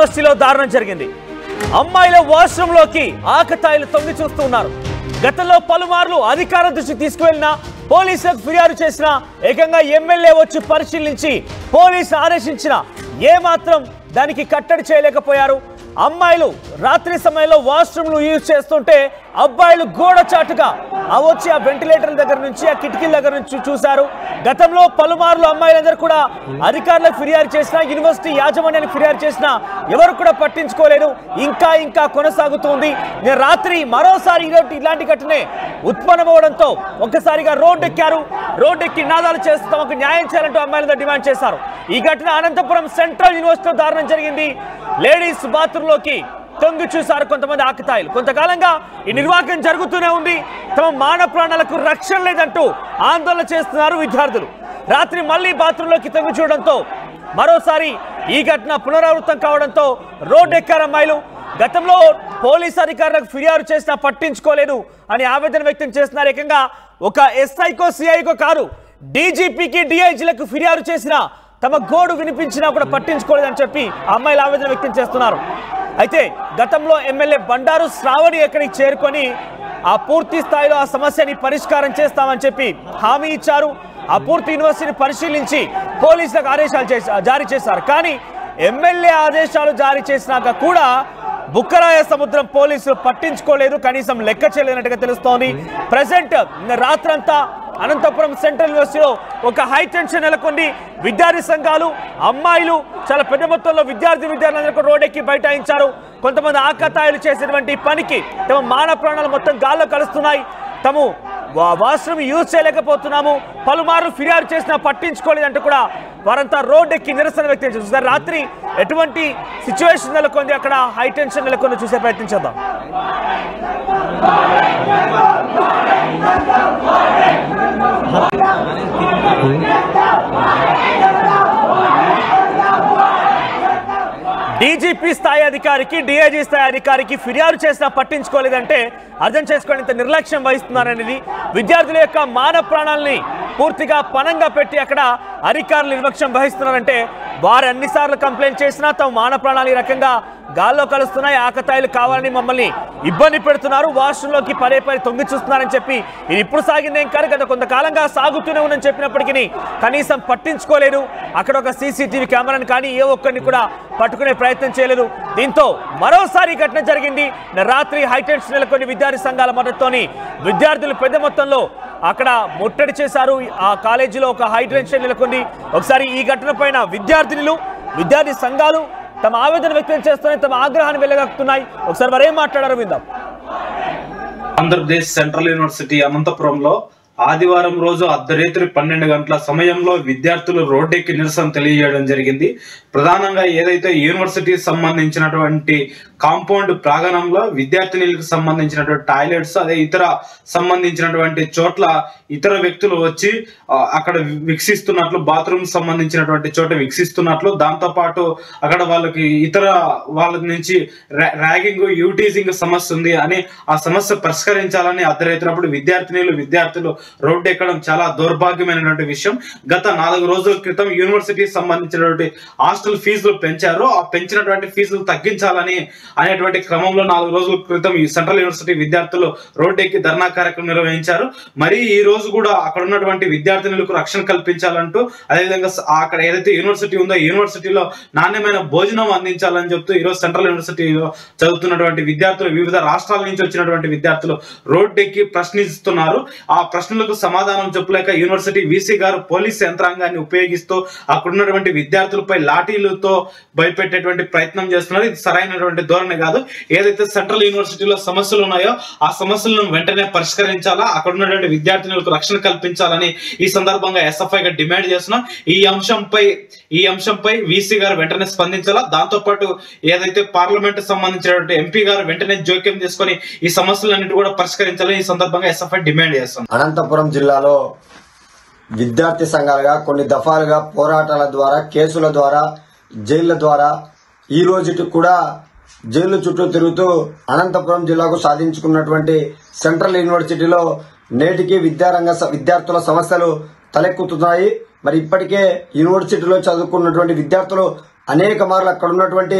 యూనివర్సిటీలో దారుణం జరిగింది. అమ్మాయిల వాష్రూమ్ లోకి ఆకతాయిలు తొంగి చూస్తున్నారు. గతంలో పలుమార్లు అధికార దృష్టి తీసుకువెళ్లిన పోలీసులకు ఫిర్యాదు చేసిన ఏకంగా ఎమ్మెల్యే వచ్చి పరిశీలించి పోలీసులు ఆదేశించిన ఏమాత్రం దానికి కట్టడి చేయలేకపోయారు. అమ్మాయిలు రాత్రి సమయంలో వాష్రూమ్లు యూజ్ చేస్తుంటే అబ్బాయిలు గోడ చాటుగా వచ్చి ఆ వెంటిలేటర్ దగ్గర నుంచి ఆ కిటికీల దగ్గర నుంచి చూశారు. గతంలో పలుమార్లు అమ్మాయిలందరూ కూడా అధికారులకు ఫిర్యాదు చేసినా యూనివర్సిటీ యాజమాన్యానికి ఫిర్యాదు చేసినా ఎవరు కూడా పట్టించుకోలేదు. ఇంకా కొనసాగుతుంది. రాత్రి మరోసారి ఇలాంటి ఘటనే ఉత్పన్నమవడంతో ఒక్కసారిగా రోడ్డెక్కి నాదాలు చేస్తూ తమకు న్యాయం చేయాలంటూ అమ్మాయిలందరూ డిమాండ్ చేశారు. ఈ ఘటన అనంతపురం సెంట్రల్ యూనివర్సిటీలో దారుణం జరిగింది. లేడీస్ బాత్రూమ్ లోకి తొంగి చూశారు కొంతమంది ఆకతాయిలు. కొంతకాలంగా ఈ నిర్వాహకం జరుగుతూనే ఉంది. తమ మానవ ప్రాణాలకు రక్షణ లేదంటూ ఆందోళన చేస్తున్నారు విద్యార్థులు. రాత్రి మళ్లీ బాత్రూంలోకి తొంగి చూడడంతో మరోసారి ఈ ఘటన పునరావృతం కావడంతో రోడ్డెక్కారు అమ్మాయిలు. గతంలో పోలీసు అధికారులకు ఫిర్యాదు చేసినా పట్టించుకోలేదు అని ఆవేదన వ్యక్తం చేస్తున్నారు. ఏకంగా ఒక ఎస్ఐకో సిఐకో కాదు, డీజీపీకి డిఐజీలకు ఫిర్యాదు చేసినా తమ గోడు వినిపించినా కూడా పట్టించుకోలేదని చెప్పి అమ్మాయిలు ఆవేదన వ్యక్తం చేస్తున్నారు. అయితే గతంలో ఎమ్మెల్యే బండారు శ్రావణి ఎక్కడికి చేరుకొని ఆ పూర్తి స్థాయిలో ఆ సమస్యని పరిష్కారం చేస్తామని చెప్పి హామీ ఇచ్చారు. ఆ పూర్తి యూనివర్సిటీని పరిశీలించి పోలీసులకు ఆదేశాలు జారీ చేశారు. కానీ ఎమ్మెల్యే ఆదేశాలు జారీ చేసినాక కూడా బుక్కరాయ సముద్రం పోలీసులు పట్టించుకోలేదు, కనీసం లెక్క చేయలేనట్టుగా తెలుస్తోంది. ప్రెసెంట్ రాత్రంతా అనంతపురం సెంట్రల్ యూనివర్సిటీలో ఒక హై టెన్షన్ నెలకొంది. విద్యార్థి సంఘాలు, అమ్మాయిలు చాలా పెద్ద మొత్తంలో విద్యార్థులందరూ రోడ్డెక్కి బైఠాయించారు. కొంతమంది ఆకతాయిలు చేసేటువంటి పనికి తమ మానవ ప్రాణాలు మొత్తం గాల్లో కలుస్తున్నాయి. తాము వాష్రూమ్ యూజ్ చేయలేకపోతున్నాము, పలుమార్లు ఫిర్యాదు చేసినా పట్టించుకోలేదంటూ కూడా వారంతా రోడ్డెక్కి నిరసన వ్యక్తం చేస్తారు. రాత్రి ఎటువంటి సిచ్యువేషన్ నెలకొంది, అక్కడ హై టెన్షన్ నెలకొంది చూసే ప్రయత్నం చేద్దాం. డీజీపీ స్థాయి అధికారికి, డిఐజీ స్థాయి అధికారికి ఫిర్యాదు చేసినా పట్టించుకోలేదంటే అర్థం చేసుకోండి ఇంత నిర్లక్ష్యం వహిస్తున్నారనేది. విద్యార్థుల యొక్క మానవ ప్రాణాలని పూర్తిగా పణంగా పెట్టి అక్కడ అధికారులు నిర్లక్ష్యం వహిస్తున్నారంటే వారు అన్నిసార్లు కంప్లైంట్ చేసినా తమ మానవ ప్రాణాలు ఈ రకంగా గాల్లో కలుస్తున్నాయి. ఆకతాయిలు కావాలని మమ్మల్ని ఇబ్బంది పెడుతున్నారు, వాష్రూమ్లోకి పదే తొంగి చూస్తున్నారని చెప్పి ఇది ఇప్పుడు సాగిందేం కాదు, గత కొంతకాలంగా సాగుతూనే ఉందని చెప్పినప్పటికీ కనీసం పట్టించుకోలేదు. అక్కడ ఒక సీసీటీవీ కెమెరాను కానీ ఏ ఒక్కరిని కూడా పట్టుకునే ప్రయత్నం చేయలేదు. దీంతో మరోసారి ఘటన జరిగింది. రాత్రి హైటెన్షన్ నెలకొని విద్యార్థి సంఘాల మద్దతుతోని విద్యార్థులు పెద్ద మొత్తంలో అక్కడ ముట్టడి చేశారు. ఆ కాలేజీలో ఒక హై టెన్షన్ నెలకొంది. ఒకసారి ఈ ఘటన పైన విద్యార్థి సంఘాలు తమ ఆవేదన వ్యక్తం చేస్తున్నాయి, తమ ఆగ్రహాన్ని వెళ్లగక్కుతున్నాయి. ఒకసారి వారు ఏం మాట్లాడారో విందాం. ఆంధ్రప్రదేశ్ సెంట్రల్ యూనివర్సిటీ అనంతపురంలో ఆదివారం రోజు అర్ధరాత్రి 12 గంటల సమయంలో విద్యార్థులు రోడ్డెక్కి నిరసన తెలియజేయడం జరిగింది. ప్రధానంగా ఏదైతే యూనివర్సిటీకి సంబంధించినటువంటి కాంపౌండ్ ప్రాంగణంలో విద్యార్థినులకు సంబంధించినటువంటి టాయిలెట్స్, అదే ఇతర సంబంధించినటువంటి చోట్ల ఇతర వ్యక్తులు వచ్చి అక్కడ వీక్షిస్తున్నట్లు, బాత్రూమ్ సంబంధించినటువంటి చోట వీక్షిస్తున్నట్లు, దాంతోపాటు అక్కడ వాళ్ళకి ఇతర వాళ్ళ నుంచి ర్యాగింగ్, యూటీజింగ్ సమస్య ఉంది అని ఆ సమస్య పరిష్కరించాలని అర్ధరాత్రి విద్యార్థులు రోడ్డు ఎక్కడం చాలా దౌర్భాగ్యమైనటువంటి విషయం. గత 4 రోజుల క్రితం యూనివర్సిటీకి సంబంధించినటువంటి హాస్టల్ ఫీజులు పెంచారు. ఆ పెంచినటువంటి ఫీజులు తగ్గించాలని అనేటువంటి క్రమంలో 4 రోజుల క్రితం ఈ సెంట్రల్ యూనివర్సిటీ విద్యార్థులు రోడ్డు ఎక్కి ధర్నా కార్యక్రమం నిర్వహించారు. మరి ఈ రోజు కూడా అక్కడ ఉన్నటువంటి విద్యార్థినులకు రక్షణ కల్పించాలంటూ, అదేవిధంగా అక్కడ ఏదైతే యూనివర్సిటీ ఉందో యూనివర్సిటీలో నాణ్యమైన భోజనం అందించాలని చెప్తూ ఈరోజు సెంట్రల్ యూనివర్సిటీలో చదువుతున్నటువంటి విద్యార్థులు, వివిధ రాష్ట్రాల నుంచి వచ్చినటువంటి విద్యార్థులు రోడ్డు ఎక్కి ప్రశ్నిస్తున్నారు. ఆ ప్రశ్నలకు సమాధానం చెప్పలేక యూనివర్సిటీ వీసీ గారు పోలీస్ యంత్రాంగాన్ని ఉపయోగిస్తూ అక్కడున్నటువంటి విద్యార్థులపై లాఠీలతో భయపెట్టేటువంటి ప్రయత్నం చేస్తున్నారు. ఇది సరైనటువంటి ధోరణి కాదు. ఏదైతే సెంట్రల్ యూనివర్సిటీలో సమస్యలు ఉన్నాయో ఆ సమస్యలను వెంటనే పరిష్కరించాలా, అక్కడ ఉన్నటువంటి విద్యార్థినులకు రక్షణ కల్పించాలని ఈ సందర్భంగా ఎస్ఎఫ్ఐగా డిమాండ్ చేస్తున్నాం. ఈ అంశంపై వీసీ గారు వెంటనే స్పందించాలా. దాంతో పాటు ఏదైతే పార్లమెంట్ సంబంధించినటువంటి ఎంపీ గారు వెంటనే జోక్యం చేసుకొని ఈ సమస్యలన్నిటి కూడా పరిష్కరించాలని ఈ సందర్భంగా ఎస్ఎఫ్ఐ డిమాండ్ చేస్తున్నాం. అనంతపురం జిల్లాలో విద్యార్థి సంఘాలుగా కొన్ని దఫాలుగా పోరాటాల ద్వారా, కేసుల ద్వారా, జైళ్ల ద్వారా ఈ రోజుకి కూడా జైలు చుట్టూ తిరుగుతూ అనంతపురం జిల్లాకు సాధించుకున్నటువంటి సెంట్రల్ యూనివర్సిటీలో నేటికి విద్యార్థుల సమస్యలు తలెక్కుతున్నాయి. మరి ఇప్పటికే యూనివర్సిటీలో చదువుకున్నటువంటి విద్యార్థులు అనేక మార్లు అక్కడ ఉన్నటువంటి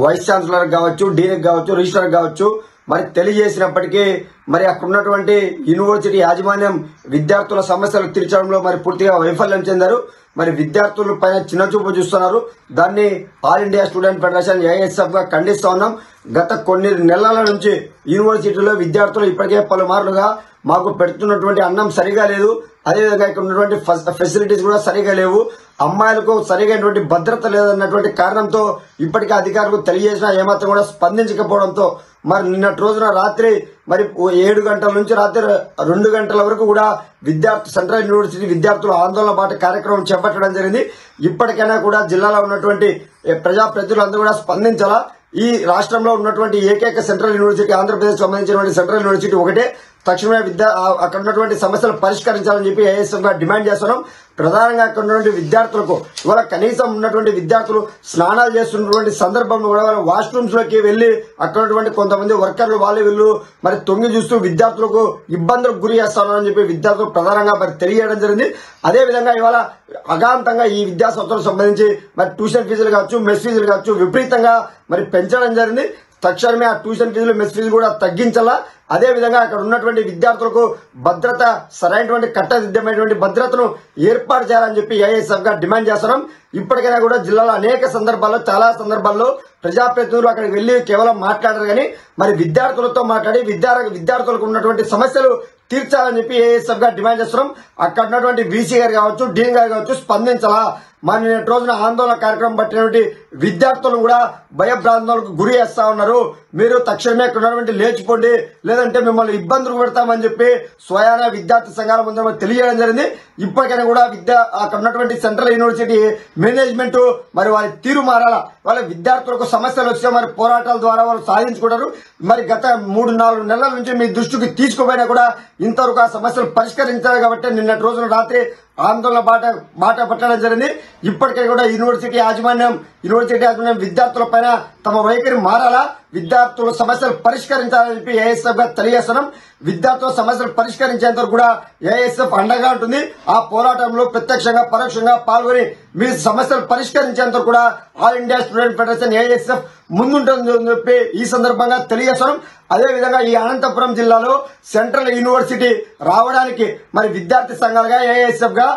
వైస్ ఛాన్సలర్ కావచ్చు, డీన్ కావచ్చు, రిజిస్ట్రార్ కావచ్చు మరి తెలియజేసినప్పటికీ మరి అక్కడ ఉన్నటువంటి యూనివర్సిటీ యాజమాన్యం విద్యార్థుల సమస్యలు తీర్చడంలో మరి పూర్తిగా వైఫల్యం చెందారు. మరి విద్యార్థుల పైన చిన్నచూపు చూస్తున్నారు. దాన్ని all India Student Federation AISF గా ఖండిస్తా ఉన్నాం. గత కొన్ని నెలల నుంచి యూనివర్సిటీలో విద్యార్థులు ఇప్పటికే పలుమార్లుగా మాకు పెడుతున్నటువంటి అన్నం సరిగా లేదు, అదేవిధంగా ఇక్కడ ఉన్నటువంటి ఫెసిలిటీస్ కూడా సరిగా లేవు, అమ్మాయిలకు సరిగైనటువంటి భద్రత లేదన్నటువంటి కారణంతో ఇప్పటికే అధికారులకు తెలియజేసినా ఏమాత్రం కూడా స్పందించకపోవడంతో మరి నిన్నటి రోజున రాత్రి మరి 7 గంటల నుంచి రాత్రి 2 గంటల వరకు కూడా సెంట్రల్ యూనివర్సిటీ విద్యార్థులు ఆందోళన బాట కార్యక్రమం చేపట్టడం జరిగింది. ఇప్పటికైనా కూడా జిల్లాలో ఉన్నటువంటి ప్రజాప్రతినిధులందరూ కూడా స్పందించాలా. ఈ రాష్ట్రంలో ఉన్నటువంటి ఏకైక సెంట్రల్ యూనివర్సిటీ ఆంధ్రప్రదేశ్ సంబంధించినటువంటి సెంట్రల్ యూనివర్సిటీ ఒకటే. తక్షణమే అక్కడ ఉన్నటువంటి సమస్యలు పరిష్కరించాలని చెప్పి ఏఐఎస్ఎఫ్ గా డిమాండ్ చేస్తున్నాం. ప్రధానంగా అక్కడ ఉన్నటువంటి విద్యార్థులకు ఇవాళ కనీసం ఉన్నటువంటి విద్యార్థులు స్నానాలు చేస్తున్నటువంటి సందర్భంలో కూడా వాళ్ళ వాష్రూమ్స్ లోకి వెళ్లి అక్కడ ఉన్నటువంటి కొంతమంది వర్కర్లు వీళ్ళు మరి తొంగి చూస్తూ విద్యార్థులకు ఇబ్బందులకు గురి చేస్తున్నారని చెప్పి విద్యార్థులు ప్రధానంగా మరి తెలియజేయడం జరిగింది. అదేవిధంగా ఇవాళ అగాంతంగా ఈ విద్యా సంస్థలకు సంబంధించి మరి ట్యూషన్ ఫీజులు కావచ్చు, మెస్ ఫీజులు కావచ్చు విపరీతంగా మరి పెంచడం జరిగింది. తక్షణమే ఆ ట్యూషన్ ఫీజులు, మెస్ ఫీజులు కూడా తగ్గించాలా. అదేవిధంగా అక్కడ ఉన్నటువంటి విద్యార్థులకు భద్రత, సరైనటువంటి కట్టదిద్దమైనటువంటి భద్రతను ఏర్పాటు చేయాలని చెప్పి ఏఐఎస్ఎఫ్ గా డిమాండ్ చేస్తున్నాం. ఇప్పటికైనా కూడా జిల్లాలో అనేక సందర్భాల్లో, చాలా సందర్భాల్లో ప్రజాప్రతినిధులు అక్కడికి వెళ్లి కేవలం మాట్లాడారు కానీ మరి విద్యార్థులతో మాట్లాడి విద్యార్థులకు ఉన్నటువంటి సమస్యలు తీర్చాలని చెప్పి ఏఐఎస్ఎఫ్ గా డిమాండ్ చేస్తున్నాం. అక్కడ ఉన్నటువంటి వీసీ గారు కావచ్చు, డీన్ గారు కావచ్చు స్పందించాలా. మరి నిన్నటి రోజున ఆందోళన కార్యక్రమం పట్టినటువంటి విద్యార్థులను కూడా భయభ్రాంతులకు గురి చేస్తా ఉన్నారు. మీరు తక్షణమే అక్కడ ఉన్నటువంటి లేచిపోండి, లేదంటే మిమ్మల్ని ఇబ్బందులు పెడతామని చెప్పి స్వయాన విద్యార్థి సంఘాల ముందు తెలియజేయడం జరిగింది. ఇప్పటికైనా కూడా అక్కడ ఉన్నటువంటి సెంట్రల్ యూనివర్సిటీ మేనేజ్మెంట్ మరి వారి తీరు మారాలా. వాళ్ళ విద్యార్థులకు సమస్యలు వస్తే మరి పోరాటాల ద్వారా వాళ్ళు సాధించుకుంటారు. మరి గత 3-4 నెలల నుంచి మీ దృష్టికి తీసుకుపోయినా కూడా ఇంతవరకు ఆ సమస్యలు పరిష్కరించారు కాబట్టి నిన్నటి రోజున రాత్రి ఆందోళన బాట పట్టడం జరిగింది. ఇప్పటికే కూడా యూనివర్సిటీ యాజమాన్యం విద్యార్థుల పైన తమ వైఖరి మారాలా, విద్యార్థుల సమస్యలు పరిష్కరించాలని చెప్పి ఏఐఎస్ఎఫ్ గా తెలియజేస్తున్నాం. విద్యార్థుల సమస్యలు పరిష్కరించేంత కూడా ఏఐఎస్ఎఫ్ అండగా ఉంటుంది. ఆ పోరాటంలో ప్రత్యక్షంగా పరోక్షంగా పాల్గొని మీ సమస్యలు పరిష్కరించేంత కూడా All India Student Federation AISF ముందుంటుందని చెప్పి ఈ సందర్భంగా తెలియజేస్తున్నాం. అదేవిధంగా ఈ అనంతపురం జిల్లాలో సెంట్రల్ యూనివర్సిటీ రావడానికి మరి విద్యార్థి సంఘాలుగా ఏఐఎస్ఎఫ్ గా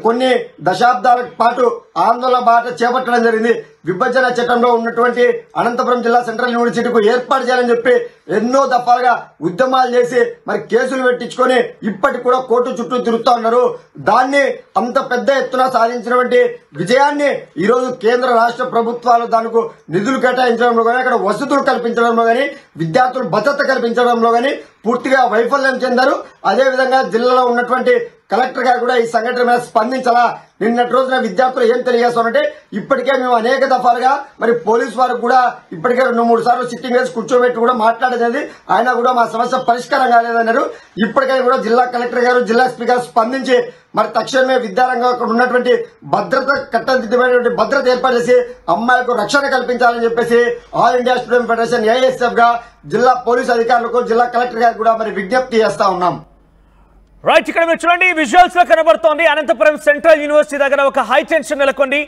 కొన్ని దశాబ్దాల పాటు ఆందోళన బాట చేపట్టడం జరిగింది. విభజన చట్టంలో ఉన్నటువంటి అనంతపురం జిల్లా సెంట్రల్ యూనివర్సిటీకు ఏర్పాటు చేయాలని చెప్పి ఎన్నో దఫాలుగా ఉద్యమాలు చేసి మరి కేసులు పెట్టించుకొని ఇప్పటికి కూడా కోర్టు చుట్టూ తిరుగుతూ ఉన్నారు. దాన్ని అంత పెద్ద ఎత్తున సాధించినటువంటి విజయాన్ని ఈరోజు కేంద్ర రాష్ట్ర ప్రభుత్వాలు దానికి నిధులు కేటాయించడంలో కానీ, అక్కడ వసతులు కల్పించడంలో కానీ, విద్యార్థులు భద్రత కల్పించడంలో కానీ పూర్తిగా వైఫల్యం చెందారు. అదేవిధంగా జిల్లాలో ఉన్నటువంటి కలెక్టర్ గారు కూడా ఈ సంఘటన మీద స్పందించాలా. నిన్నటి రోజున విద్యార్థులు ఏం తెలియజేస్తారంటే ఇప్పటికే మేము అనేక దఫాలుగా మరి పోలీసు వారికి కూడా ఇప్పటికే 2-3 సార్లు సిట్టింగ్ వేసి కూర్చోబెట్టి కూడా మాట్లాడేది, ఆయన కూడా మా సమస్య పరిష్కారం కాలేదన్నారు. ఇప్పటికైనా కూడా జిల్లా కలెక్టర్ గారు, జిల్లా స్పీకర్ స్పందించి మరి తక్షణమే విద్యారంగం అక్కడ ఉన్నటువంటి భద్రత, కట్టదిద్దమైనటువంటి భద్రత ఏర్పాటు చేసి అమ్మాయిలకు రక్షణ కల్పించాలని చెప్పేసి all India Student Federation AISF గా జిల్లా పోలీసు అధికారులకు, జిల్లా కలెక్టర్ గారికి కూడా మరి విజ్ఞప్తి చేస్తా ఉన్నాం. రైట్, ఇక్కడ మీరు చూడండి విజువల్స్ లో కనబడుతోంది అనంతపురం సెంట్రల్ యూనివర్సిటీ దగ్గర ఒక హై టెన్షన్ నెలకొంది.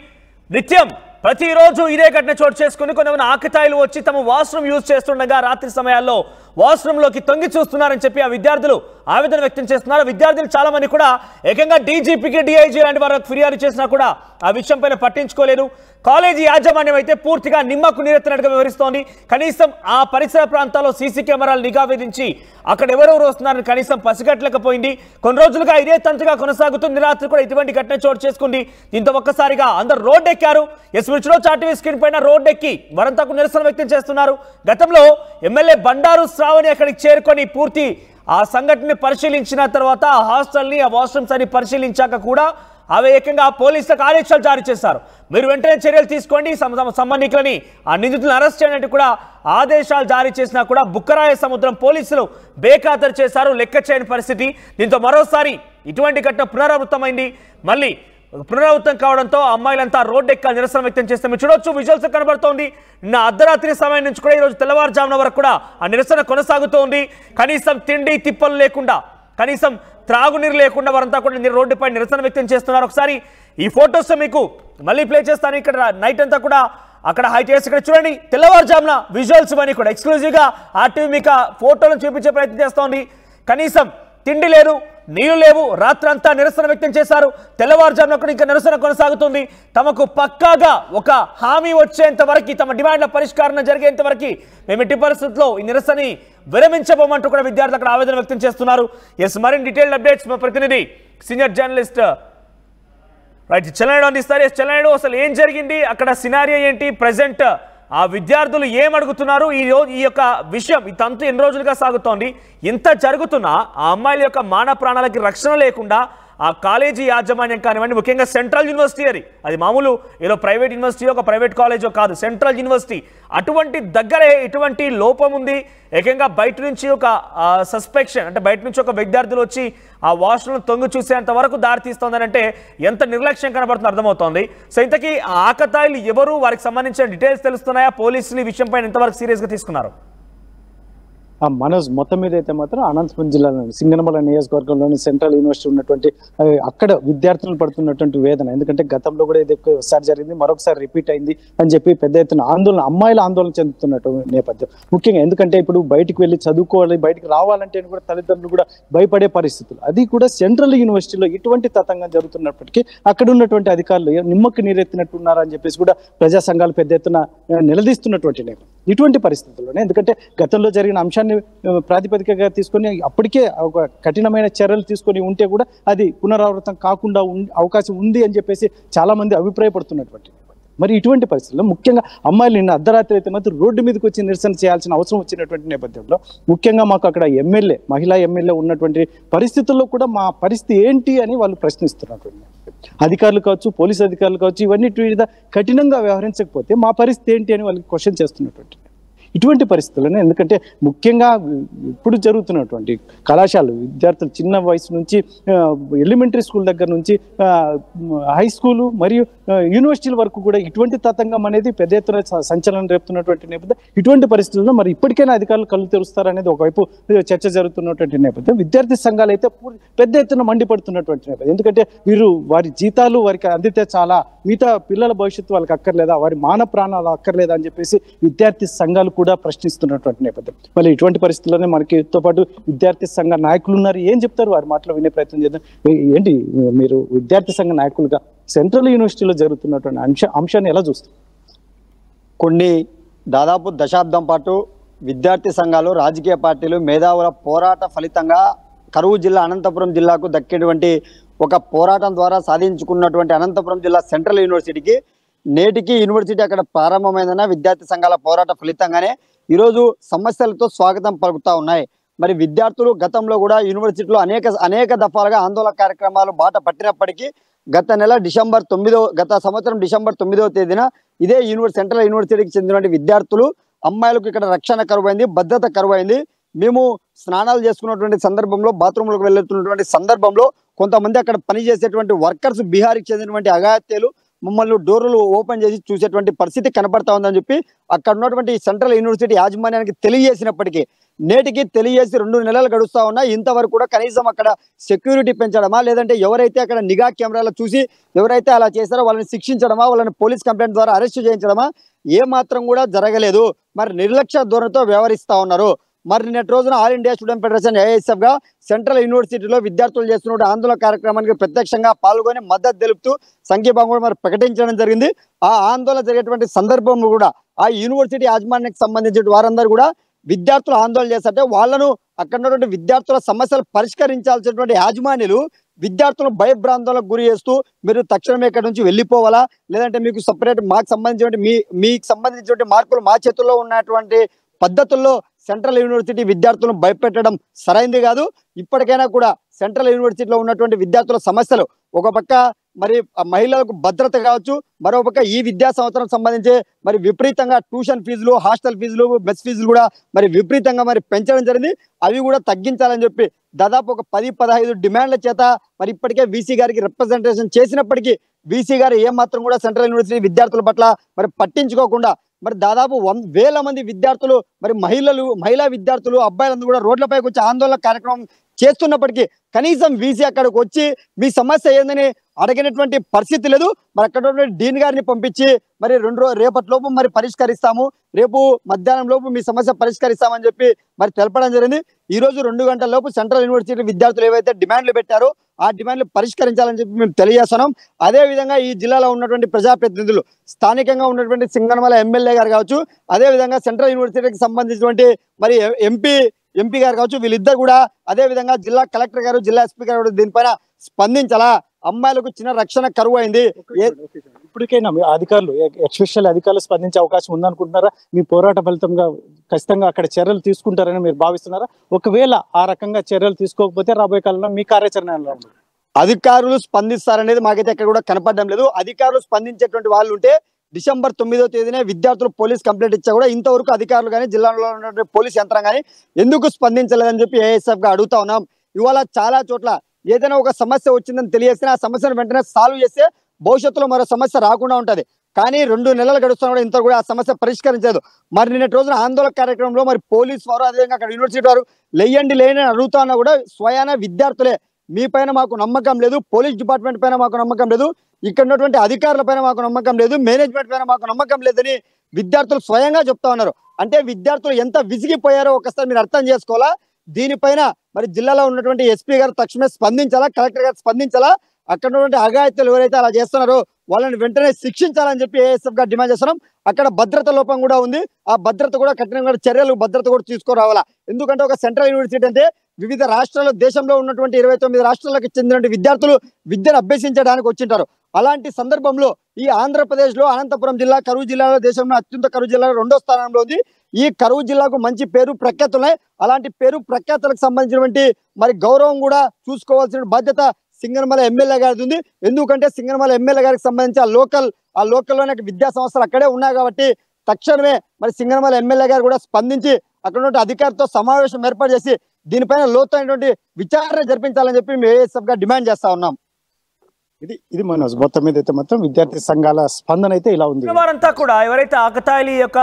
నిత్యం ప్రతిరోజు ఇదే ఘటన చోటు చేసుకుని కొంతమంది ఆకతాయిలు వచ్చి తమ వాష్రూమ్ యూజ్ చేస్తుండగా రాత్రి సమయాల్లో వాష్రూమ్ లోకి తొంగి చూస్తున్నారని చెప్పి ఆ విద్యార్థులు ఆవేదన వ్యక్తం చేస్తున్నారు. విద్యార్థులు చాలా మంది కూడా ఏకంగా డీజీపీకి, డిఐజీ లాంటి వారికి ఫిర్యాదు చేసినా కూడా ఆ విషయం పైన పట్టించుకోలేదు. కాలేజీ యాజమాన్యం అయితే పూర్తిగా నిమ్మకు నీరెత్తినట్టుగా వివరిస్తోంది. కనీసం ఆ పరిసర ప్రాంతాల్లో సీసీ కెమెరాలు నిఘా విధించి అక్కడ ఎవరెవరు వస్తున్నారని కనీసం పసిగట్టలేకపోయింది. కొన్ని రోజులుగా ఇదే తంతుగా కొనసాగుతుంది. రాత్రి కూడా ఇటువంటి ఘటన చోటు చేసుకుంది. దీంతో ఒక్కసారిగా అందరూ రోడ్డెక్కారు. ఎస్మిచ్లో చాటివి స్క్రీన్ పైన రోడ్డెక్కి వరంతకు నిరసన వ్యక్తం చేస్తున్నారు. గతంలో ఎమ్మెల్యే బండారు శ్రావణి అక్కడికి చేరుకొని పూర్తి ఆ సంఘటనని పరిశీలించిన తర్వాత ఆ హాస్టల్ని, ఆ వాష్రూమ్స్ అని పరిశీలించాక కూడా అవి ఏకంగా పోలీసులకు ఆదేశాలు జారీ చేశారు. మీరు వెంటనే చర్యలు తీసుకోండి, సంబంధికులని ఆ నిందితులను అరెస్ట్ చేయడానికి కూడా ఆదేశాలు జారీ చేసినా కూడా బుక్కరాయ సముద్రం పోలీసులు బేఖాతరు చేశారు. లెక్క చేయని పరిస్థితి. దీంతో మరోసారి ఇటువంటి ఘటన పునరావృతమైంది. మళ్ళీ పునరావృతం కావడంతో అమ్మాయిలంతా రోడ్డెక్కి నిరసన వ్యక్తం చేస్తే మీరు చూడొచ్చు విజువల్స్ కనబడుతోంది. నిన్న అర్ధరాత్రి సమయం నుంచి కూడా ఈరోజు తెల్లవారుజామున వరకు కూడా ఆ నిరసన కొనసాగుతోంది. కనీసం తిండి తిప్పలు లేకుండా, కనీసం త్రాగునీరు లేకుండా వారంతా కూడా రోడ్డుపై నిరసన వ్యక్తం చేస్తున్నారు. ఒకసారి ఈ ఫొటోస్ మీకు మళ్ళీ ప్లే చేస్తాను. ఇక్కడ నైట్ అంతా కూడా అక్కడ హైటెక్స్ ఇక్కడ చూడండి, తెల్లవారుజామున విజువల్స్ అని కూడా ఎక్స్క్లూజివ్గా ఆర్టీవీ మీకు ఫోటోలను చూపించే ప్రయత్నం చేస్తోంది. కనీసం తిండి లేదు, నీళ్లు లేవు, రాత్రంతా నిరసన వ్యక్తం చేశారు. తెల్లవారుజామున కూడా ఇంకా నిరసన కొనసాగుతుంది. తమకు పక్కాగా ఒక హామీ వచ్చేంత వరకు, తమ డిమాండ్ల పరిష్కారం జరిగేంత వరకు మేము ఎట్టి పరిస్థితుల్లో ఈ నిరసనని విరమించబోమంటూ కూడా విద్యార్థులు అక్కడ ఆవేదన వ్యక్తం చేస్తున్నారు. ఎస్, మరిన్ని డీటెయిల్డ్ అప్డేట్స్ మా ప్రతినిధి సీనియర్ జర్నలిస్ట్ రైట్ చెల్లనాయుడు అందిస్తారు. ఎస్ చెల్లనాయుడు, అసలు ఏం జరిగింది అక్కడ, సినారియో ఏంటి, ప్రజెంట్ ఆ విద్యార్థులు ఏమడుగుతున్నారు, ఈ యొక్క విషయం ఈ తంతు ఎన్ని రోజులుగా సాగుతోంది, ఇంత జరుగుతున్నా ఆ అమ్మాయిల యొక్క మాన ప్రాణాలకి రక్షణ లేకుండా ఆ కాలేజీ యాజమాన్యం కానివ్వండి, ముఖ్యంగా సెంట్రల్ యూనివర్సిటీ అది మామూలు ఏదో ప్రైవేట్ యూనివర్సిటీ ఒక ప్రైవేట్ కాలేజో కాదు, సెంట్రల్ యూనివర్సిటీ, అటువంటి దగ్గరే ఇటువంటి లోపం ఉంది. ఏకంగా బయట నుంచి ఒక సస్పెక్షన్ అంటే బయట నుంచి ఒక విద్యార్థులు వచ్చి ఆ వాష్రూమ్ తొంగి చూసేంత వరకు దారితీస్తోందని అంటే ఎంత నిర్లక్ష్యం కనబడుతుందో అర్థమవుతోంది. సో ఇంతకీ ఆ ఆకతాయిలు ఎవరు, వారికి సంబంధించిన డీటెయిల్స్ తెలుస్తున్నాయా, పోలీసులు ఈ విషయంపై ఎంతవరకు సీరియస్గా తీసుకున్నారు? మనోజ్, మొత్తం మీద అయితే మాత్రం అనంతపురం జిల్లాలోని సింగనమల నియోజకవర్గంలోని సెంట్రల్ యూనివర్సిటీ ఉన్నటువంటి అక్కడ విద్యార్థులు పడుతున్నటువంటి వేదన, ఎందుకంటే గతంలో కూడా ఇది ఒకసారి జరిగింది, మరొకసారి రిపీట్ అయింది అని చెప్పి పెద్ద ఎత్తున అమ్మాయిల ఆందోళన చెందుతున్నటువంటి నేపథ్యం. ముఖ్యంగా ఎందుకంటే ఇప్పుడు బయటికి వెళ్ళి చదువుకోవాలి, బయటికి రావాలంటే కూడా తల్లిదండ్రులు కూడా భయపడే పరిస్థితులు, అది కూడా సెంట్రల్ యూనివర్సిటీలో ఇటువంటి తతంగం జరుగుతున్నప్పటికీ అక్కడ ఉన్నటువంటి అధికారులు నిమ్మకి నీరెత్తినట్టున్నారా అని చెప్పేసి కూడా ప్రజా సంఘాలు పెద్ద ఎత్తున నిలదీస్తున్నటువంటి నేపథ్యం. ఇటువంటి పరిస్థితుల్లోనే, ఎందుకంటే గతంలో జరిగిన అంశాన్ని ప్రాతిపదికగా తీసుకొని అప్పటికే ఒక కఠినమైన చర్యలు తీసుకొని ఉంటే కూడా అది పునరావృతం కాకుండా అవకాశం ఉంది అని చెప్పేసి చాలా మంది అభిప్రాయపడుతున్నటువంటి. మరి ఇటువంటి పరిస్థితుల్లో ముఖ్యంగా అమ్మాయిలు నిన్న అర్ధరాత్రి అయితే మాత్రం రోడ్డు మీదకి వచ్చి నిరసన చేయాల్సిన అవసరం వచ్చినటువంటి నేపథ్యంలో ముఖ్యంగా మాకు అక్కడ మహిళా ఎమ్మెల్యే ఉన్నటువంటి పరిస్థితుల్లో కూడా మా పరిస్థితి ఏంటి అని వాళ్ళు ప్రశ్నిస్తున్నటువంటి అధికారులు కావచ్చు, పోలీసు అధికారులు కావచ్చు, ఇవన్నీ కఠినంగా వ్యవహరించకపోతే మా పరిస్థితి ఏంటి అని వాళ్ళకి క్వశ్చన్ చేస్తున్నటువంటి ఇటువంటి పరిస్థితుల్లోనే, ఎందుకంటే ముఖ్యంగా ఇప్పుడు జరుగుతున్నటువంటి కళాశాలలు విద్యార్థులు చిన్న వయసు నుంచి ఎలిమెంటరీ స్కూల్ దగ్గర నుంచి హై స్కూలు మరియు యూనివర్సిటీల వరకు కూడా ఇటువంటి తతంగం అనేది పెద్ద ఎత్తున సంచలనం రేపుతున్నటువంటి నేపథ్యం. ఇటువంటి పరిస్థితుల్లో మరి ఇప్పటికైనా అధికారులు కళ్ళు తెరుస్తారనేది ఒకవైపు చర్చ జరుగుతున్నటువంటి నేపథ్యం. విద్యార్థి సంఘాలు అయితే పెద్ద ఎత్తున మండిపడుతున్నటువంటి నేపథ్యం. ఎందుకంటే వీరు వారి జీతాలు వారికి అందితే చాలా, మిగతా పిల్లల భవిష్యత్తు వాళ్ళకి అక్కర్లేదా, వారి మాన ప్రాణాలు అక్కర్లేదా అని చెప్పేసి విద్యార్థి సంఘాలు కూడా ప్రశ్నిస్తున్నటువంటి నేపథ్యం. మళ్ళీ ఇటువంటి పరిస్థితుల్లోనే మనకితో పాటు విద్యార్థి సంఘ నాయకులు ఉన్నారు. ఏం చెప్తారు, వారి మాటలు వినే ప్రయత్నం చేద్దాం. ఏంటి మీరు విద్యార్థి సంఘ నాయకులుగా సెంట్రల్ యూనివర్సిటీలో జరుగుతున్నటువంటి అంశాన్ని ఎలా చూస్తారు? దాదాపు దశాబ్దం పాటు విద్యార్థి సంఘాలు, రాజకీయ పార్టీలు, మేధావుల పోరాట ఫలితంగా కరూరు జిల్లా అనంతపురం జిల్లాకు దక్కేటువంటి ఒక పోరాటం ద్వారా సాధించుకున్నటువంటి అనంతపురం జిల్లా సెంట్రల్ యూనివర్సిటీకి నేటికి యూనివర్సిటీ అక్కడ ప్రారంభమైందన్న విద్యార్థి సంఘాల పోరాట ఫలితంగానే ఈరోజు సమస్యలతో స్వాగతం పలుకుతా ఉన్నాయి. మరి విద్యార్థులు గతంలో కూడా యూనివర్సిటీలో అనేక దఫాలుగా ఆందోళన కార్యక్రమాలు బాట పట్టినప్పటికీ గత సంవత్సరం డిసెంబర్ 9వ తేదీన ఇదే సెంట్రల్ యూనివర్సిటీకి చెందినటువంటి విద్యార్థులు అమ్మాయిలకు ఇక్కడ రక్షణ కరువైంది, భద్రత కరువైంది, మేము స్నానాలు చేసుకున్నటువంటి సందర్భంలో బాత్రూంలోకి వెళ్తున్నటువంటి సందర్భంలో కొంతమంది అక్కడ పనిచేసేటువంటి వర్కర్స్ బీహార్కి చెందినటువంటి అఘాత్యలు మమ్మల్ని డోర్లు ఓపెన్ చేసి చూసేటువంటి పరిస్థితి కనబడతా ఉందని చెప్పి అక్కడ ఉన్నటువంటి సెంట్రల్ యూనివర్సిటీ యాజమాన్యానికి తెలియజేసినప్పటికీ నేటికి తెలియజేసి 2 నెలలు గడుస్తా ఉన్నా ఇంతవరకు కూడా కనీసం అక్కడ సెక్యూరిటీ పెంచడమా, లేదంటే ఎవరైతే అక్కడ నిఘా కెమెరాలో చూసి ఎవరైతే అలా చేశారో వాళ్ళని శిక్షించడమా, వాళ్ళని పోలీస్ కంప్లైంట్ ద్వారా అరెస్ట్ చేయించడమా ఏ మాత్రం కూడా జరగలేదు. మరి నిర్లక్ష్య ధోరణితో వ్యవహరిస్తా ఉన్నారు. మరి నిన్నటి రోజున all India Student Federation AISF గా సెంట్రల్ యూనివర్సిటీలో విద్యార్థులు చేస్తున్న ఆందోళన కార్యక్రమానికి ప్రత్యక్షంగా పాల్గొని మద్దతు తెలుపుతూ సంఘీభావం కూడా మరి ప్రకటించడం జరిగింది. ఆ ఆందోళన జరిగేటువంటి సందర్భంలో కూడా ఆ యూనివర్సిటీ యాజమాన్యానికి సంబంధించిన వారందరూ కూడా విద్యార్థులు ఆందోళన చేస్తుంటే వాళ్ళను అక్కడ ఉన్నటువంటి విద్యార్థుల సమస్యలు పరిష్కరించాల్సినటువంటి యాజమాన్యులు విద్యార్థులను భయభ్రాంతులకు గురి చేస్తూ మీరు తక్షణమే ఇక్కడ నుంచి వెళ్ళిపోవాలా, లేదంటే మీకు సపరేట్ మీకు సంబంధించినటువంటి మార్కులు మా చేతుల్లో ఉన్నటువంటి పద్ధతుల్లో సెంట్రల్ యూనివర్సిటీ విద్యార్థులను భయపెట్టడం సరైంది కాదు. ఇప్పటికైనా కూడా సెంట్రల్ యూనివర్సిటీలో ఉన్నటువంటి విద్యార్థుల సమస్యలు ఒక పక్క మరి మహిళలకు భద్రత కావచ్చు, మరోపక్క ఈ విద్యా సంవత్సరం సంబంధించి మరి విపరీతంగా ట్యూషన్ ఫీజులు, హాస్టల్ ఫీజులు, మెస్ ఫీజులు కూడా మరి విపరీతంగా మరి పెంచడం జరిగింది. అవి కూడా తగ్గించాలని చెప్పి దాదాపు ఒక 10-15 డిమాండ్ల చేత మరి ఇప్పటికే వీసీ గారికి రిప్రజెంటేషన్ చేసినప్పటికీ వీసీ గారు ఏమాత్రం కూడా సెంట్రల్ యూనివర్సిటీ విద్యార్థుల పట్ల మరి పట్టించుకోకుండా మరి దాదాపు 1000 మంది విద్యార్థులు మరి మహిళా విద్యార్థులు అబ్బాయిలందరూ కూడా రోడ్లపైకి వచ్చి ఆందోళన కార్యక్రమం చేస్తున్నప్పటికీ కనీసం వీసీ అక్కడికి వచ్చి మీ సమస్య ఏందని అడిగినటువంటి పరిస్థితి లేదు. మరి అక్కడ డీన్ గారిని పంపించి మరి రేపటిలోపు మరి పరిష్కరిస్తాము, రేపు మధ్యాహ్నం లోపు మీ సమస్య పరిష్కరిస్తామని చెప్పి మరి తెలపడం జరిగింది. ఈ రోజు 2 గంటల లోపు సెంట్రల్ యూనివర్సిటీ విద్యార్థులు ఏవైతే డిమాండ్లు పెట్టారో ఆ డిమాండ్లు పరిష్కరించాలని చెప్పి మేము తెలియజేస్తున్నాం. అదే విధంగా ఈ జిల్లాలో ఉన్నటువంటి ప్రజాప్రతినిధులు, స్థానికంగా ఉన్నటువంటి సింగనమల ఎమ్మెల్యే గారు కావచ్చు, అదే విధంగా సెంట్రల్ యూనివర్సిటీకి సంబంధించినటువంటి మరి ఎంపీ గారు కావచ్చు, వీళ్ళిద్దరు కూడా అదే విధంగా జిల్లా కలెక్టర్ గారు, జిల్లా ఎస్పీ గారు దీనిపైన స్పందించాలా. అమ్మాయిలకు చిన్న రక్షణ కరువు అయింది. ఇప్పటికైనా అధికారులు, ఎస్పెషల్ అధికారులు స్పందించే అవకాశం ఉందనుకుంటున్నారా? మీ పోరాట ఫలితంగా ఖచ్చితంగా అక్కడ చర్యలు తీసుకుంటారని మీరు భావిస్తున్నారా? ఒకవేళ ఆ రకంగా చర్యలు తీసుకోకపోతే రాబోయే కాలంలో మీ కార్యాచరణ ఎలా ఉంటుంది? అధికారులు స్పందిస్తారనేది మాకైతే ఎక్కడ కూడా కనపడడం లేదు. అధికారులు స్పందించేటువంటి వాళ్ళు ఉంటే డిసెంబర్ 9వ తేదీనే విద్యార్థులు పోలీస్ కంప్లైంట్ ఇచ్చా కూడా ఇంతవరకు అధికారులు కానీ జిల్లాలో ఉన్నటువంటి పోలీస్ యంత్రం కానీ ఎందుకు స్పందించలేదని చెప్పి ఏఎస్ఎఫ్ గా అడుగుతా ఉన్నాం. ఇవాళ చాలా చోట్ల ఏదైనా ఒక సమస్య వచ్చిందని తెలియజేస్తే ఆ సమస్యను వెంటనే సాల్వ్ చేస్తే భవిష్యత్తులో మరో సమస్య రాకుండా ఉంటది. కానీ 2 నెలలు గడుస్తున్నా కూడా ఇంత కూడా ఆ సమస్య పరిష్కరించలేదు. మరి నిన్నటి రోజున ఆందోళన కార్యక్రమంలో మరి పోలీస్ వారు, అదేవిధంగా అక్కడ యూనివర్సిటీ వారు లేని అడుగుతా ఉన్నా కూడా స్వయాన విద్యార్థులే మీ పైన మాకు నమ్మకం లేదు, పోలీస్ డిపార్ట్మెంట్ పైన మాకు నమ్మకం లేదు, ఇక్కడ ఉన్నటువంటి అధికారుల పైన మాకు నమ్మకం లేదు, మేనేజ్మెంట్ పైన మాకు నమ్మకం లేదని విద్యార్థులు స్వయంగా చెప్తా ఉన్నారు. అంటే విద్యార్థులు ఎంత విసిగిపోయారో ఒకసారి మీరు అర్థం చేసుకోవాలా. దీనిపైన మరి జిల్లాలో ఉన్నటువంటి ఎస్పీ గారు తక్షణమే స్పందించాలా, కలెక్టర్ గారు స్పందించాలా. అక్కడ ఉన్నటువంటి అఘాయిత్యులు ఎవరైతే అలా చేస్తున్నారో వాళ్ళని వెంటనే శిక్షించాలని చెప్పి ఏఎస్ఎఫ్ గా డిమాండ్ చేస్తున్నాం. అక్కడ భద్రత లోపం కూడా ఉంది. ఆ భద్రత కూడా కఠినంగా చర్యలు, భద్రత కూడా తీసుకురావాలా. ఎందుకంటే ఒక సెంట్రల్ యూనివర్సిటీ అంటే వివిధ రాష్ట్రాలు, దేశంలో ఉన్నటువంటి 29 రాష్ట్రాలకు చెందిన విద్యార్థులు విద్యను అభ్యసించడానికి వచ్చింటారు. అలాంటి సందర్భంలో ఈ ఆంధ్రప్రదేశ్ లో అనంతపురం జిల్లా కరువు జిల్లాలో దేశంలో అత్యంత కరువు జిల్లాలో 2వ స్థానంలో ఉంది. ఈ కరువు జిల్లాకు మంచి పేరు ప్రఖ్యాతులు ఉన్నాయి. అలాంటి పేరు ప్రఖ్యాతులకు సంబంధించినటువంటి మరి గౌరవం కూడా చూసుకోవాల్సిన బాధ్యత సింగనమల ఎమ్మెల్యే గారిది ఉంది. ఎందుకంటే సింగనమల ఎమ్మెల్యే గారికి సంబంధించి ఆ లోకల్లోనే విద్యా సంస్థలు అక్కడే ఉన్నాయి కాబట్టి తక్షణమే మరి సింగనమల ఎమ్మెల్యే గారు కూడా స్పందించి అక్కడ అధికారితో సమావేశం ఏర్పాటు చేసి దీనిపైన లోతైనటువంటి విచారణ జరిపించాలని చెప్పి మేము ఏఎస్ఎఫ్ గా డిమాండ్ చేస్తా ఉన్నాం. ఇది మనోజ్, మొత్తం మీద అయితే మొత్తం విద్యార్థి సంఘాల స్పందన అయితే ఇలా ఉంది. వారంతా కూడా ఎవరైతే ఆకతాయిల యొక్క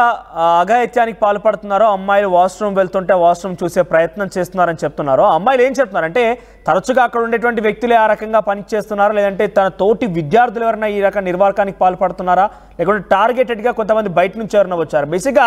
అఘాయిత్యానికి పాల్పడుతున్నారో, అమ్మాయిలు వాష్రూమ్ వెళ్తుంటే వాష్రూమ్ చూసే ప్రయత్నం చేస్తున్నారని చెప్తున్నారో, అమ్మాయిలు ఏం చెప్తున్నారంటే తరచుగా అక్కడ ఉండేటువంటి వ్యక్తులే ఆ రకంగా పనిచేస్తున్నారా, లేదంటే తన తోటి విద్యార్థులు ఎవరైనా ఈ రకం నిర్వాహకానికి పాల్పడుతున్నారా, లేకుంటే టార్గెటెడ్ గా కొంతమంది బయట నుంచి ఎవరైనా వచ్చారు. బేసిక్గా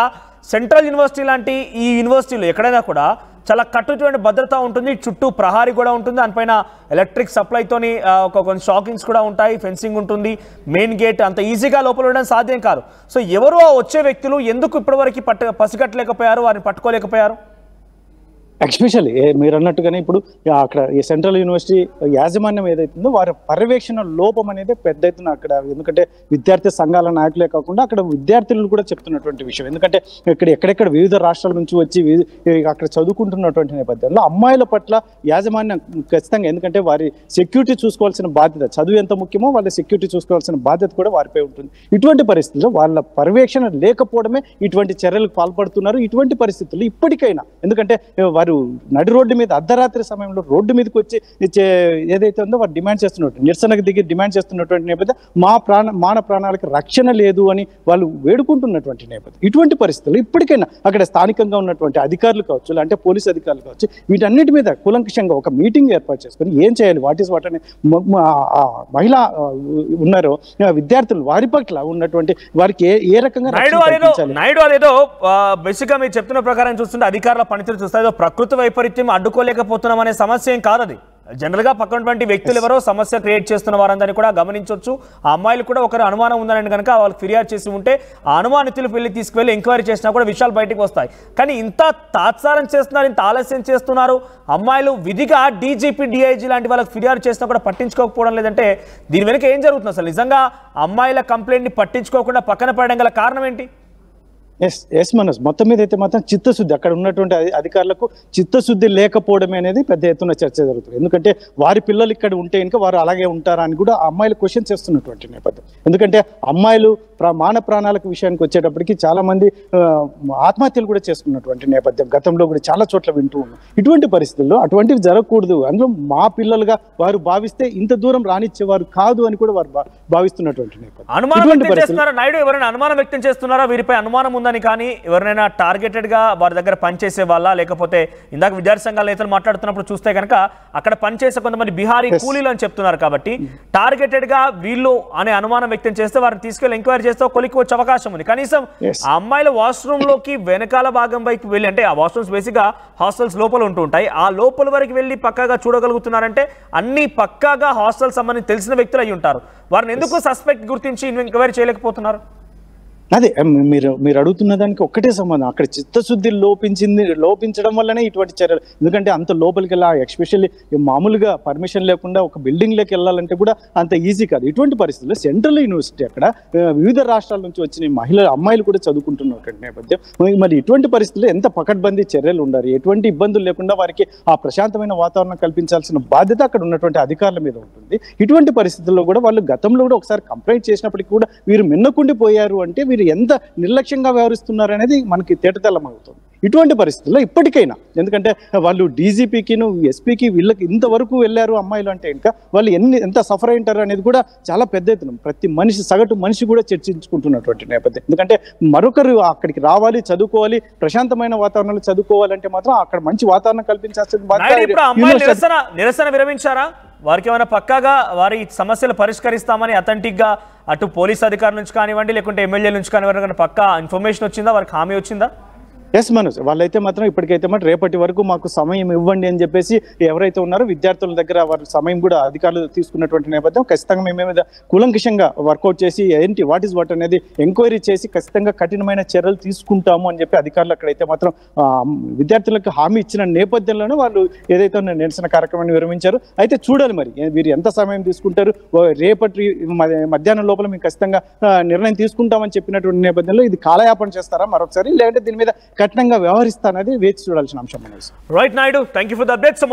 సెంట్రల్ యూనివర్సిటీ లాంటి ఈ యూనివర్సిటీలు ఎక్కడైనా కూడా చాలా కట్టుటువంటి భద్రత ఉంటుంది, చుట్టూ ప్రహారీ కూడా ఉంటుంది, దానిపైన ఎలక్ట్రిక్ సప్లైతోని కొన్ని షాకింగ్స్ కూడా ఉంటాయి, ఫెన్సింగ్ ఉంటుంది, మెయిన్ గేట్ అంత ఈజీగా లోపల ఉండడం సాధ్యం కాదు. సో ఎవరు వచ్చే వ్యక్తులు ఎందుకు ఇప్పటివరకు పసిగట్టలేకపోయారు, వారిని పట్టుకోలేకపోయారు? ఎస్పెషల్లీ మీరు అన్నట్టుగానే ఇప్పుడు అక్కడ ఈ సెంట్రల్ యూనివర్సిటీ యాజమాన్యం ఏదైతుందో వారి పర్యవేక్షణ లోపం అనేది పెద్ద ఎత్తున అక్కడ, ఎందుకంటే విద్యార్థి సంఘాల నాయకులే కాకుండా అక్కడ విద్యార్థులు కూడా చెప్తున్నటువంటి విషయం. ఎందుకంటే ఎక్కడెక్కడ వివిధ రాష్ట్రాల నుంచి వచ్చి అక్కడ చదువుకుంటున్నటువంటి నేపథ్యంలో అమ్మాయిల పట్ల యాజమాన్యం ఖచ్చితంగా, ఎందుకంటే వారి సెక్యూరిటీ చూసుకోవాల్సిన బాధ్యత, చదువు ఎంత ముఖ్యమో వాళ్ళ సెక్యూరిటీ చూసుకోవాల్సిన బాధ్యత కూడా వారిపై ఉంటుంది. ఇటువంటి పరిస్థితుల్లో వాళ్ళ పర్యవేక్షణ లేకపోవడమే ఇటువంటి చర్యలకు పాల్పడుతున్నారు. ఇటువంటి పరిస్థితుల్లో ఇప్పటికైనా, ఎందుకంటే వారు నడి రోడ్డు మీద అర్ధరాత్రి సమయంలో రోడ్డు మీదకి వచ్చి ఏదైతే ఉందో వారు డిమాండ్ చేస్తున్నట్టు, నిరసనకు దిగి డిమాండ్ చేస్తున్నటువంటి నేపథ్యం, మాన ప్రాణాలకు రక్షణ లేదు అని వాళ్ళు వేడుకుంటున్నటువంటి నేపథ్యం. ఇటువంటి పరిస్థితుల్లో ఇప్పటికైనా అక్కడ స్థానికంగా ఉన్నటువంటి అధికారులు కావచ్చు, అంటే పోలీసు అధికారులు కావచ్చు, వీటన్నిటి మీద కూలంకషంగా ఒక మీటింగ్ ఏర్పాటు చేసుకొని ఏం చేయాలి, వాట్ అని మహిళ ఉన్నారో విద్యార్థులు వారి పట్ల ఉన్నటువంటి వారికి ఏ రకంగా నాయుడు అదేదో బేసిక్గా మీరు చెప్తున్న ప్రకారం చూస్తుంటే అధికారుల పనితీరు చూస్తే ఏదో ప్రకృతి వైపరీత్యం అడ్డుకోలేకపోతున్నాం అనే సమస్య ఏం కాదు. అది జనరల్గా పక్కనటువంటి వ్యక్తులు ఎవరో సమస్య క్రియేట్ చేస్తున్న వారందరినీ కూడా గమనించవచ్చు. ఆ అమ్మాయిలు కూడా ఒకరు అనుమానం ఉందని కనుక వాళ్ళకి ఫిర్యాదు చేసి ఉంటే ఆ అనుమానితులు వెళ్ళి తీసుకువెళ్ళి ఎంక్వైరీ చేసినా కూడా విషయాలు బయటకు వస్తాయి. కానీ ఇంత తాత్సారం చేస్తున్నారు, ఇంత ఆలస్యం చేస్తున్నారు, అమ్మాయిలు విధిగా డీజీపీ డిఐజీ లాంటి వాళ్ళకి ఫిర్యాదు చేసినా కూడా పట్టించుకోకపోవడం లేదంటే దీని వెనుక ఏం జరుగుతుంది? అసలు నిజంగా అమ్మాయిల కంప్లైంట్ని పట్టించుకోకుండా పక్కన పడడం గల కారణం ఏంటి? ఎస్ మనోజ్, మొత్తం మీద అయితే మాత్రం చిత్తశుద్ధి, అక్కడ ఉన్నటువంటి అధికారులకు చిత్తశుద్ధి లేకపోవడమే అనేది పెద్ద ఎత్తున చర్చ జరుగుతుంది. ఎందుకంటే వారి పిల్లలు ఇక్కడ ఉంటే ఇంకా వారు అలాగే ఉంటారా అని కూడా అమ్మాయిలు క్వశ్చన్ చేస్తున్నటువంటి నేపథ్యం. ఎందుకంటే అమ్మాయిలు మాన ప్రాణాలకు విషయానికి వచ్చేటప్పటికి చాలా మంది ఆత్మహత్యలు కూడా చేసుకున్నటువంటి నేపథ్యం గతంలో కూడా చాలా చోట్ల వింటూ ఉన్నాం. ఇటువంటి పరిస్థితుల్లో అటువంటివి జరగకూడదు, అందులో మా పిల్లలుగా వారు భావిస్తే ఇంత దూరం రానిచ్చేవారు కాదు అని కూడా వారు భావిస్తున్నటువంటి నేపథ్యం. అనుమానం వ్యక్తం చేస్తున్నారా నాయుడు? ఎవరైనా అనుమానం వ్యక్తం చేస్తున్నారా వీరిపై అనుమానం ఉందని జరుగుతుందని కానీ ఎవరినైనా టార్గెటెడ్గా వారి దగ్గర పనిచేసే వాళ్ళ, లేకపోతే ఇందాక విద్యార్థి సంఘాల నేతలు మాట్లాడుతున్నప్పుడు చూస్తే కనుక అక్కడ పనిచేసే కొంతమంది బిహారీ కూలీలు అని చెప్తున్నారు. కాబట్టి టార్గెటెడ్గా వీళ్ళు అనే అనుమానం వ్యక్తం చేస్తే వారిని తీసుకెళ్లి ఎంక్వైరీ చేస్తే కొలికి వచ్చే అవకాశం ఉంది. కనీసం ఆ అమ్మాయిల వాష్రూమ్ లోకి వెనకాల భాగం వైపు వెళ్ళి, అంటే ఆ వాష్రూమ్స్ బేసిక్గా హాస్టల్స్ లోపల ఉంటూ ఉంటాయి, ఆ లోపల వరకు వెళ్ళి పక్కాగా చూడగలుగుతున్నారంటే అన్ని పక్కాగా హాస్టల్ సంబంధించి తెలిసిన వ్యక్తులు అయి ఉంటారు. వారిని ఎందుకు సస్పెక్ట్ గుర్తించి ఎంక్వైరీ చేయలేకపోతున్నారు? అదే మీరు అడుగుతున్న దానికి ఒక్కటే సంబంధం. అక్కడ చిత్తశుద్ధి లోపించడం వల్లనే ఇటువంటి చర్యలు. ఎందుకంటే అంత లోపలికి వెళ్ళా, ఎస్పెషల్లీ మామూలుగా పర్మిషన్ లేకుండా ఒక బిల్డింగ్ లోకి వెళ్ళాలంటే కూడా అంత ఈజీ కాదు. ఇటువంటి పరిస్థితుల్లో సెంట్రల్ యూనివర్సిటీ అక్కడ వివిధ రాష్ట్రాల నుంచి వచ్చిన అమ్మాయిలు కూడా చదువుకుంటున్నటువంటి నేపథ్యం. మరి ఇటువంటి పరిస్థితుల్లో ఎంత పకడ్బందీ చర్యలు ఉండాలి, ఎటువంటి ఇబ్బందులు లేకుండా వారికి ఆ ప్రశాంతమైన వాతావరణం కల్పించాల్సిన బాధ్యత అక్కడ ఉన్నటువంటి అధికారుల మీద ఉంటుంది. ఇటువంటి పరిస్థితుల్లో కూడా వాళ్ళు గతంలో కూడా ఒకసారి కంప్లైంట్ చేసినప్పటికీ కూడా వీరు మిన్నకుండిపోయారు అంటే వీరు ఎంత నిర్లక్ష్యంగా వ్యవహరిస్తున్నారు అనేది మనకి తేటతెల్లమవుతుంది. ఇటువంటి పరిస్థితుల్లో ఇప్పటికైనా, ఎందుకంటే వాళ్ళు డీజీపీకిను ఎస్పీకి వీళ్ళకి ఇంతవరకు వెళ్ళారు అమ్మాయిలు అంటే ఇంకా వాళ్ళు ఎంత సఫర్ అయింటారు అనేది కూడా చాలా పెద్ద ఎత్తున ప్రతి సగటు మనిషి కూడా చర్చించుకుంటున్నటువంటి నేపథ్యం. ఎందుకంటే మరొకరు అక్కడికి రావాలి, చదువుకోవాలి, ప్రశాంతమైన వాతావరణంలో చదువుకోవాలంటే మాత్రం అక్కడ మంచి వాతావరణం కల్పించాల్సిన బాధ్యత. నిరసన విరమించారా? వారికి ఏమైనా పక్కాగా వారి సమస్యలు పరిష్కరిస్తామని అథెంటిక్గా అటు పోలీస్ అధికారుల నుంచి కానివ్వండి, లేకుంటే ఎమ్మెల్యే నుంచి కానివ్వండి పక్కా ఇన్ఫర్మేషన్ వచ్చిందా, వారికి హామీ వచ్చిందా? ఎస్ మనోజ్, వాళ్ళైతే మాత్రం ఇప్పటికైతే మాత్రం రేపటి వరకు మాకు సమయం ఇవ్వండి అని చెప్పేసి ఎవరైతే ఉన్నారో విద్యార్థుల దగ్గర వారి సమయం కూడా అధికారులు తీసుకున్నటువంటి నేపథ్యం. ఖచ్చితంగా మేము మీద కూలంకషంగా వర్కౌట్ చేసి ఏంటి వాట్ ఈస్ వాట్ అనేది ఎంక్వైరీ చేసి ఖచ్చితంగా కఠినమైన చర్యలు తీసుకుంటాము అని చెప్పి అధికారులు అక్కడైతే మాత్రం విద్యార్థులకు హామీ ఇచ్చిన నేపథ్యంలోనే వాళ్ళు ఏదైతే నిరసన కార్యక్రమాన్ని విరమించారు. అయితే చూడాలి మరి వీరు ఎంత సమయం తీసుకుంటారు. రేపటి మధ్యాహ్నం లోపల మేము ఖచ్చితంగా నిర్ణయం తీసుకుంటామని చెప్పినటువంటి నేపథ్యంలో ఇది కాలయాపన చేస్తారా మరొకసారి, లేదంటే దీని మీద కఠినంగా వ్యవహరిస్తానది వేచి చూడాల్సిన అంశం. Right Naidu, thank you for the updates.